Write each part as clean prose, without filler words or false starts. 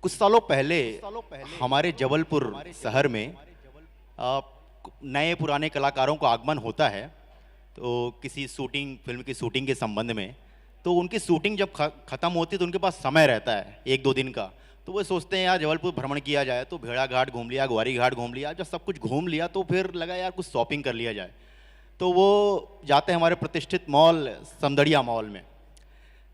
कुछ सालों पहले हमारे जबलपुर शहर में अ, नए पुराने कलाकारों का आगमन होता है। तो किसी शूटिंग फिल्म की शूटिंग के संबंध में, तो उनकी शूटिंग जब ख़त्म होती है तो उनके पास समय रहता है एक दो दिन का। तो वो सोचते हैं यार जबलपुर भ्रमण किया जाए, तो भेड़ा घाट घूम लिया, ग्वारी घाट घूम लिया, जब सब कुछ घूम लिया तो फिर लगा यार कुछ शॉपिंग कर लिया जाए। तो वो जाते हैं हमारे प्रतिष्ठित मॉल समदड़िया मॉल में।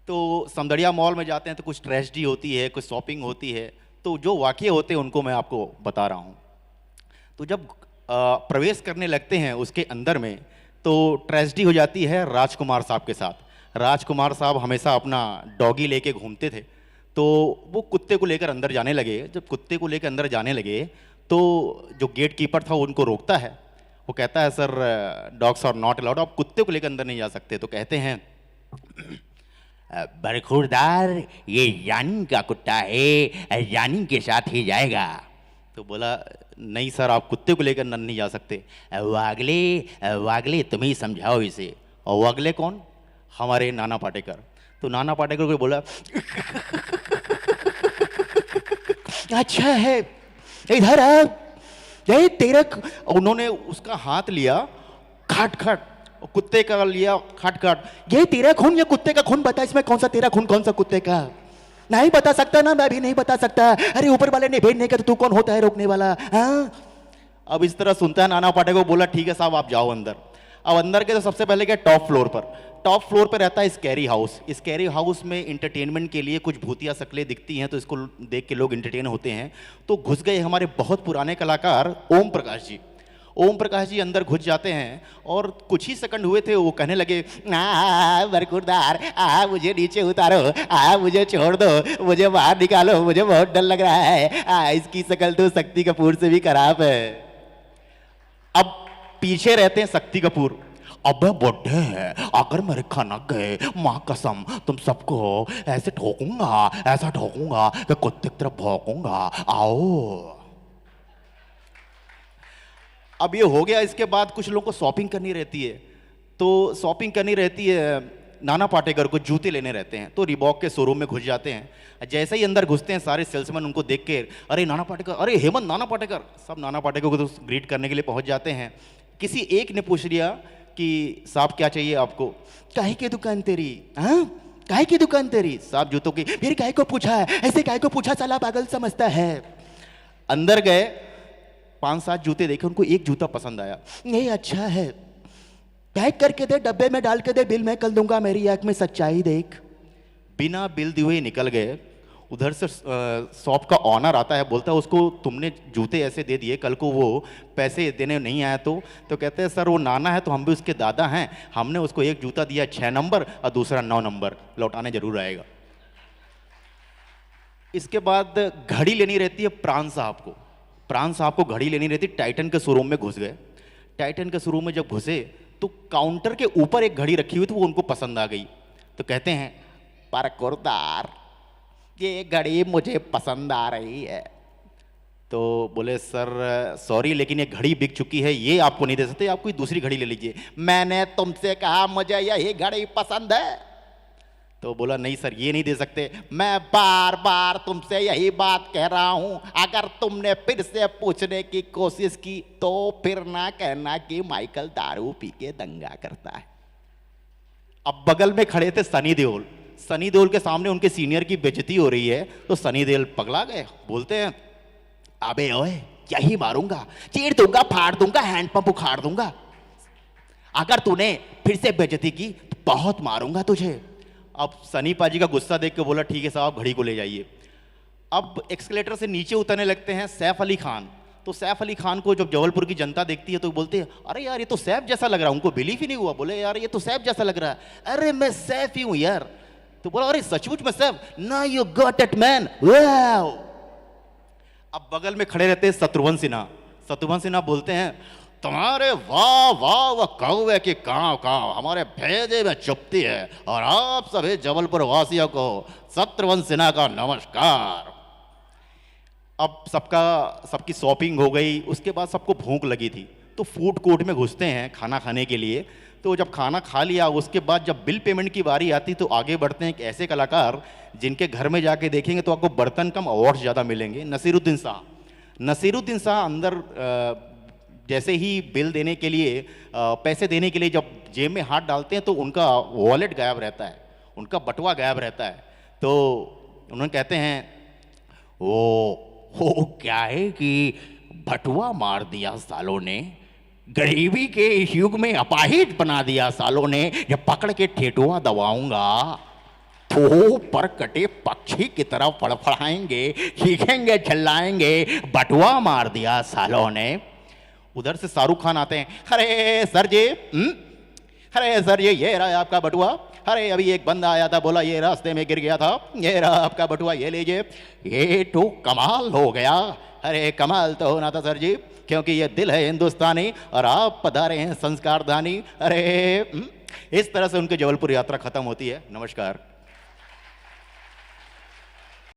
तो समदड़िया मॉल में जाते हैं तो कुछ ट्रेजडी होती है, कुछ शॉपिंग होती है। तो जो वाक़ये होते हैं उनको मैं आपको बता रहा हूँ। तो जब प्रवेश करने लगते हैं उसके अंदर में, तो ट्रेजडी हो जाती है राजकुमार साहब के साथ। राजकुमार साहब हमेशा अपना डॉगी लेके घूमते थे। तो वो कुत्ते को लेकर अंदर जाने लगे। जब कुत्ते को लेकर अंदर जाने लगे तो जो गेट कीपर था वो उनको रोकता है। वो कहता है sir dogs are not allowed, आप कुत्ते को लेकर अंदर नहीं जा सकते। तो कहते हैं बरखुरदार ये यानी का कुत्ता है, यानी के साथ ही जाएगा। तो बोला नहीं सर आप कुत्ते को लेकर अंदर नहीं जा सकते। वागले वागले तुम ही समझाओ इसे। और वागले कौन? हमारे नाना पाटेकर। तो नाना पाटेकर को बोला अच्छा है इधर आ, ये तेरा। उन्होंने उसका हाथ लिया, खाट खाट, और कुत्ते का लिया, खाट खाट। ये तेरा खून या कुत्ते का खून, बता इसमें कौन सा तेरा खून कौन सा कुत्ते का? नहीं बता सकता ना, मैं भी नहीं बता सकता। अरे ऊपर वाले ने भेजने का, तो तू कौन होता है रोकने वाला? हाँ, अब इस तरह सुनता है नाना पाटेकर को। बोला ठीक है साहब आप जाओ अंदर। अब अंदर के तो सबसे पहले गए टॉप फ्लोर पर। टॉप फ्लोर पर रहता है स्कैरी हाउस। स्कैरी हाउस में इंटरटेनमेंट के लिए कुछ भूतिया शक्लें दिखती हैं, तो इसको देख के लोग इंटरटेन होते हैं। तो घुस गए हमारे बहुत पुराने कलाकार ओम प्रकाश जी। ओम प्रकाश जी अंदर घुस जाते हैं और कुछ ही सेकंड हुए थे वो कहने लगे बरखुरदार मुझे नीचे उतारो, मुझे छोड़ दो, मुझे बाहर निकालो, मुझे बहुत डर लग रहा है। इसकी शक्ल तो शक्ति कपूर से भी खराब है। अब पीछे रहते हैं शक्ति कपूर। अबे बुड्ढे हैं, अगर मेरे खनक गए माँ कसम तुम सबको ऐसे ठोकूंगा, ऐसा ठोकूंगा कि कुत्ते की तरफ भौंकूंगा, आओ। अब ये हो गया। इसके बाद कुछ लोगों को शॉपिंग करनी रहती है। तो शॉपिंग करनी रहती है, नाना पाटेकर को जूते लेने रहते हैं। तो रिबॉक के शोरूम में घुस जाते हैं। जैसे ही अंदर घुसते हैं सारे सेल्समैन उनको देख के अरे नाना पाटेकर, अरे हेमंत नाना पाटेकर, सब नाना पाटेकर को तो ग्रीट करने के लिए पहुंच जाते हैं। किसी एक ने पूछ लिया कि साहब क्या चाहिए आपको? काहे की दुकान तेरी? हाँ, काहे की दुकान तेरी? साहब जूतों की। फिर काहे को पूछा है ऐसे? काहे को पूछा? साला पागल समझता है। अंदर गए, 5-7 जूते देखे, उनको एक जूता पसंद आया। नहीं अच्छा है, पैक करके दे, डब्बे में डाल के दे, बिल मैं कल दूंगा, मेरी आंख में सच्चाई देख। बिना बिल दिए हुए निकल गए। उधर से शॉप का ऑनर आता है, बोलता है उसको तुमने जूते ऐसे दे दिए, कल को वो पैसे देने नहीं आया तो कहते हैं सर वो नाना है तो हम भी उसके दादा हैं, हमने उसको एक जूता दिया 6 नंबर और दूसरा 9 नंबर, लौटाने जरूर आएगा। इसके बाद घड़ी लेनी रहती है प्राण साहब को। प्राण साहब को घड़ी लेनी रहती, टाइटन के शोरूम में घुस गए। टाइटन के शोरूम में जब घुसे तो काउंटर के ऊपर एक घड़ी रखी हुई थी, वो उनको पसंद आ गई। तो कहते हैं बरखुरदार ये घड़ी मुझे पसंद आ रही है। तो बोले सर सॉरी लेकिन ये घड़ी बिक चुकी है, ये आपको नहीं दे सकते, आप कोई दूसरी घड़ी ले लीजिए। मैंने तुमसे कहा मुझे यही घड़ी पसंद है। तो बोला नहीं सर ये नहीं दे सकते, मैं बार बार तुमसे यही बात कह रहा हूं, अगर तुमने फिर से पूछने की कोशिश की तो फिर ना कहना कि माइकल दारू पी के दंगा करता है। अब बगल में खड़े थे सनी देओल। सनी देओल के सामने उनके सीनियर की बेइज्जती हो रही है, तो सनी देओल पगला गए, बोलते हैं अबे ओए यही मारूंगा, चीर दूंगा, फाड़ दूंगा, हैंडपंप उखाड़ दूंगा, अगर तूने फिर से बेइज्जती की तो बहुत मारूंगा तुझे। अब सनी पाजी का गुस्सा देख के बोला ठीक है साहब घड़ी को ले जाइए। अब एक्सकलेटर से नीचे उतरने लगते हैं सैफ अली खान। तो सैफ अली खान को जब जबलपुर की जनता देखती है तो बोलते हैं अरे यार ये तो सैफ जैसा लग रहा है। उनको बिलीव ही नहीं हुआ, बोले यार ये तो सैफ जैसा लग रहा है। अरे मैं सैफ ही हूं यार। तो बोला अरे सचमुच में सैफ? ना you got it man, wow. अब बगल में खड़े रहते हैं शत्रुघ्न सिन्हा। शत्रुघ्न सिन्हा बोलते हैं तुम्हारे वाह वाह वाह कौवे की काव काव हमारे भेजे में चुपती है, और आप सभी जबलपुर वासियों को शत्रुघ्न सिन्हा का नमस्कार। अब सबकी शॉपिंग हो गई, उसके बाद सबको भूख लगी थी, तो फूड कोर्ट में घुसते हैं खाना खाने के लिए। तो जब खाना खा लिया उसके बाद जब बिल पेमेंट की बारी आती तो आगे बढ़ते हैं एक ऐसे कलाकार जिनके घर में जाके देखेंगे तो आपको बर्तन कम अवार्ड ज़्यादा मिलेंगे। नसीरुद्दीन शाह। नसीरुद्दीन शाह अंदर जैसे ही बिल देने के लिए पैसे देने के लिए जब जेब में हाथ डालते हैं तो उनका वॉलेट गायब रहता है, उनका बटुआ गायब रहता है। तो उन्होंने कहते हैं वो क्या है कि बटुआ मार दिया सालों ने, गरीबी के इस युग में अपाहिज बना दिया सालों ने, जब पकड़ के ठेठुआ दबाऊंगा तो पर कटे पक्षी की तरह फड़फड़ाएंगे, चीखेंगे, चिल्लाएंगे, बटुआ मार दिया सालों ने। उधर से शाहरुख खान आते हैं, अरे सर जी, अरे सर ये रहा आपका बटुआ, अरे अभी एक बंदा आया था बोला ये रास्ते में गिर गया था, ये रहा आपका बटुआ, ये लीजिए। ये तो कमाल हो गया। अरे कमाल तो होना था सर जी, क्योंकि ये दिल है हिंदुस्तानी और आप पधारे हैं संस्कारदानी। अरे इस तरह से उनकी जबलपुर यात्रा खत्म होती है। नमस्कार।